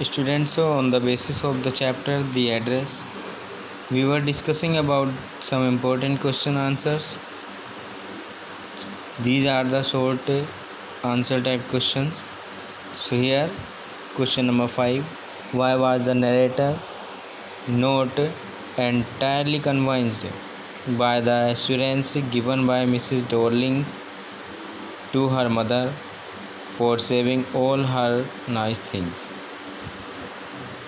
Students, so on the basis of the chapter The Address, we were discussing about some important question answers. These are the short answer type questions. So here question number 5, why was the narrator not entirely convinced by the assurance given by Mrs. Dorling to her mother for saving all her nice things?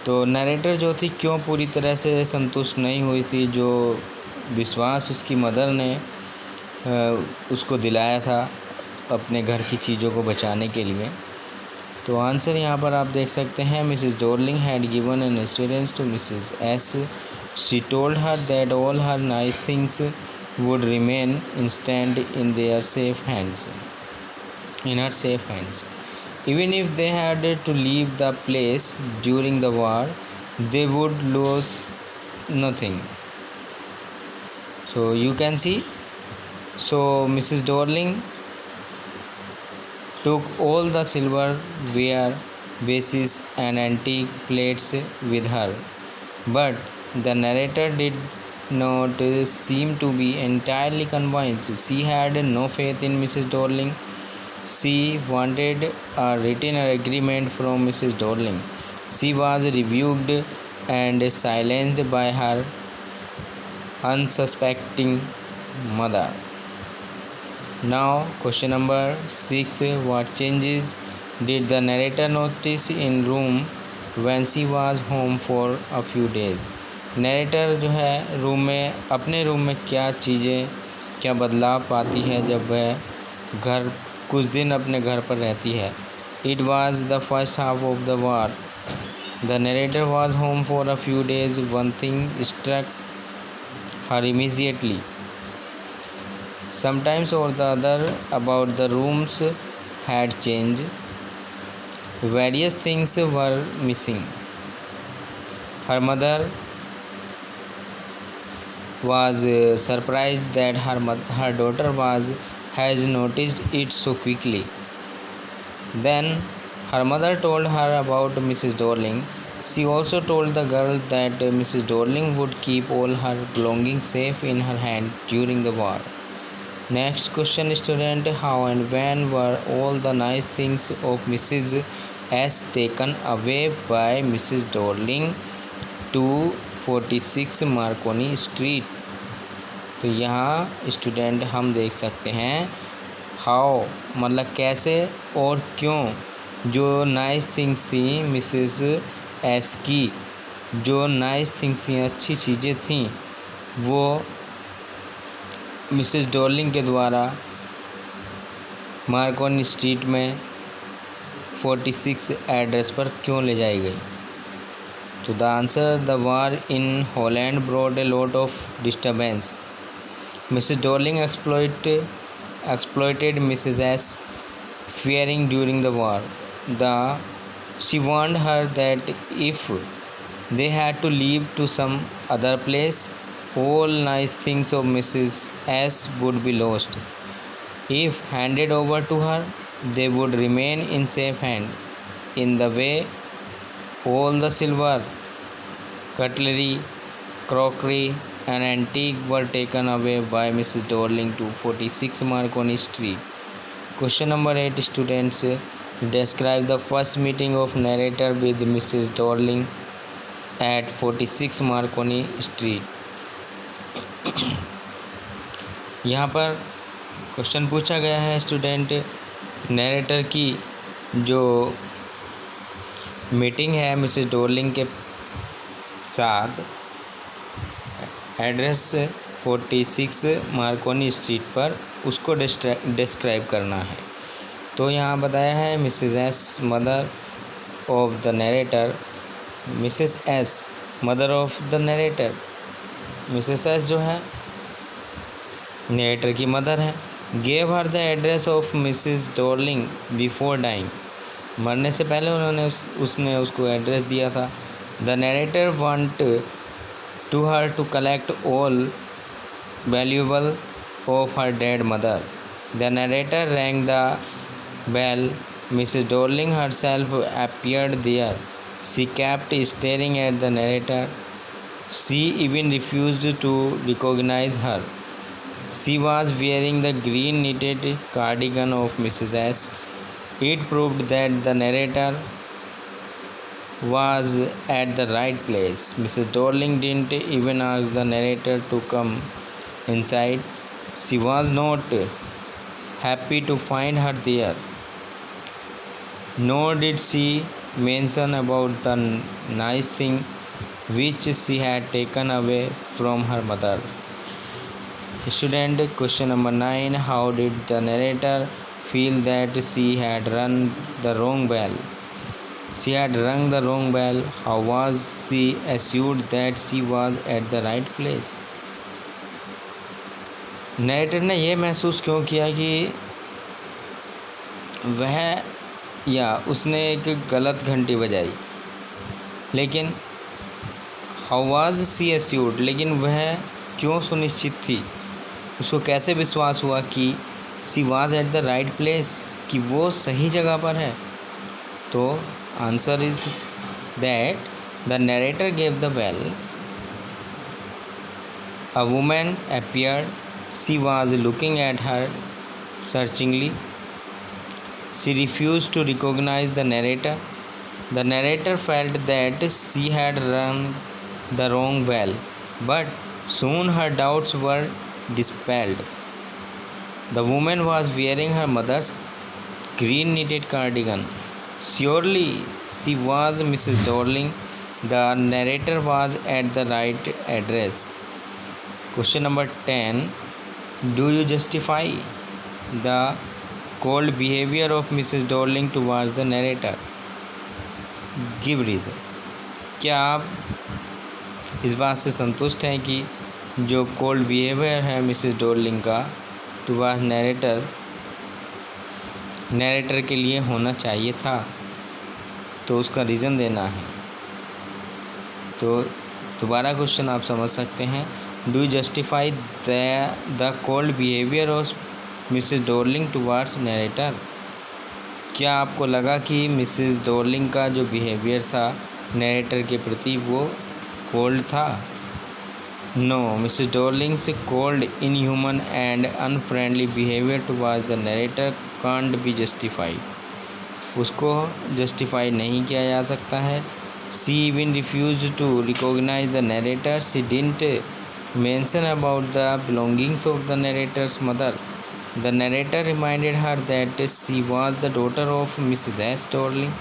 तो narrator जो थी क्यों पूरी तरह से संतुष्ट नहीं हुई थी, जो विश्वास उसकी मदर ने उसको दिलाया था अपने घर की चीज़ों को बचाने के लिए। तो आंसर यहाँ पर आप देख सकते हैं, Mrs Dorling had given an assurance to Mrs S. She told her that all her nice things would remain intact in their safe hands in her safe hands. Even if they had to leave the place during the war, they would lose nothing. So you can see, so Mrs. Dorling took all the silverware, vases and antique plates with her, but the narrator did not seem to be entirely convinced. She had no faith in Mrs. Dorling. She wanted a written agreement from Mrs. Dorling. She was rebuked and silenced by her unsuspecting mother. Now question number 6, what changes did the narrator notice in room when she was home for a few days? Narrator जो है room में, अपने room में क्या चीज़ें, क्या बदलाव पाती है जब वह घर कुछ दिन अपने घर पर रहती है? It was the first half of the war. The narrator was home for a few days. One thing struck her immediately. Sometimes or the other about the rooms had changed. Various things were missing. Her mother was surprised that her daughter has noticed it so quickly. Then her mother told her about Mrs. Dorling. She also told the girl that Mrs. Dorling would keep all her belongings safe in her hand during the war. Next question, student, how and when were all the nice things of Mrs. S taken away by Mrs. Dorling to 46 Markovnikov street? तो यहाँ student हम देख सकते हैं how मतलब कैसे और क्यों जो नाइस थिंग्स थी मिसेस एस की, जो नाइस थिंग्स थी, अच्छी चीज़ें थीं, वो मिसेस डॉर्लिंग के द्वारा मार्कोनी स्ट्रीट में 46 एड्रेस पर क्यों ले जाई गई? तो the answer, the war in Holland brought a lot of disturbance. Mrs Dorling exploited Mrs. S fearing during the war. She warned her that if they had to leave to some other place, all nice things of Mrs. S would be lost. If handed over to her, they would remain in safe hand. In the way, all the silver, cutlery, crockery and antique were taken away by Mrs. Dorling to 46 Marconi Street. Question number 8, students, describe the first meeting of narrator with Mrs. Dorling at 46 Marconi Street. यहाँ पर question पूछा गया है student, narrator की जो meeting है Mrs Darling के साथ एड्रेस 46 मार्कोनी स्ट्रीट पर, उसको डिस्क्राइब करना है. तो यहाँ बताया है Mrs S mother of the narrator. Mrs S mother of the narrator, Mrs S जो है नरेटर की मदर है. Gave her the address of Mrs Dorling before dying. मरने से पहले उसने उसको एड्रेस दिया था. The narrator want to her to collect all valuable of her dead mother. The narrator rang the bell. Mrs. Dorling herself appeared there. She kept staring at the narrator. She even refused to recognize her. She was wearing the green knitted cardigan of Mrs. S. It proved that the narrator was at the right place. Mrs. Dorling didn't even ask the narrator to come inside. She was not happy to find her there. Nor did she mention about the nice thing which she had taken away from her mother. Student, question number 9. How did the narrator feel that she had rung the wrong bell? She had rung the wrong bell. How was she assured that she was at the right place? Narrator ने यह महसूस क्यों किया कि वह या उसने एक गलत घंटी बजाई, लेकिन हाउ वाज सी एस्योर्ड, लेकिन वह क्यों सुनिश्चित थी, उसको कैसे विश्वास हुआ कि she was at the right place, कि वो सही जगह पर है? तो answer is that the narrator gave the bell. A woman appeared. She was looking at her searchingly. She refused to recognize the narrator. The narrator felt that she had rung the wrong bell, but soon her doubts were dispelled. The woman was wearing her mother's green knitted cardigan. Surely she was Mrs. Dorling. The narrator was at the right address. Question number 10. Do you justify the cold behavior of Mrs. Dorling towards the narrator? Give reason. क्या आप इस बात से संतुष्ट हैं कि जो cold behaviour है मिसेस डोर्लिंग का टुवार्ड नरेटर के लिए होना चाहिए था? तो उसका रीज़न देना है. तो दोबारा क्वेश्चन आप समझ सकते हैं. Do you justify the cold behaviour of Mrs Dorling towards narrator? क्या आपको लगा कि मिसेस डोर्लिंग का जो बिहेवियर था नरेटर के प्रति वो कोल्ड था? No, Mrs Dorling's cold, inhuman and unfriendly behaviour towards the narrator can't be justified. उसको जस्टिफाई नहीं किया जा सकता है. She even refuse to recognise the narrator. She didn't mention about the belongings of the narrator's mother. The narrator reminded her that she was the daughter of Mrs. S. Dorling.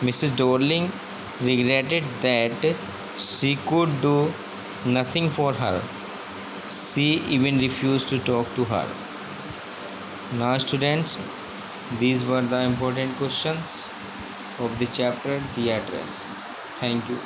Mrs. Dorling regretted that she could do nothing for her. She even refused to talk to her. Now students, these were the important questions of the chapter The Address. Thank you.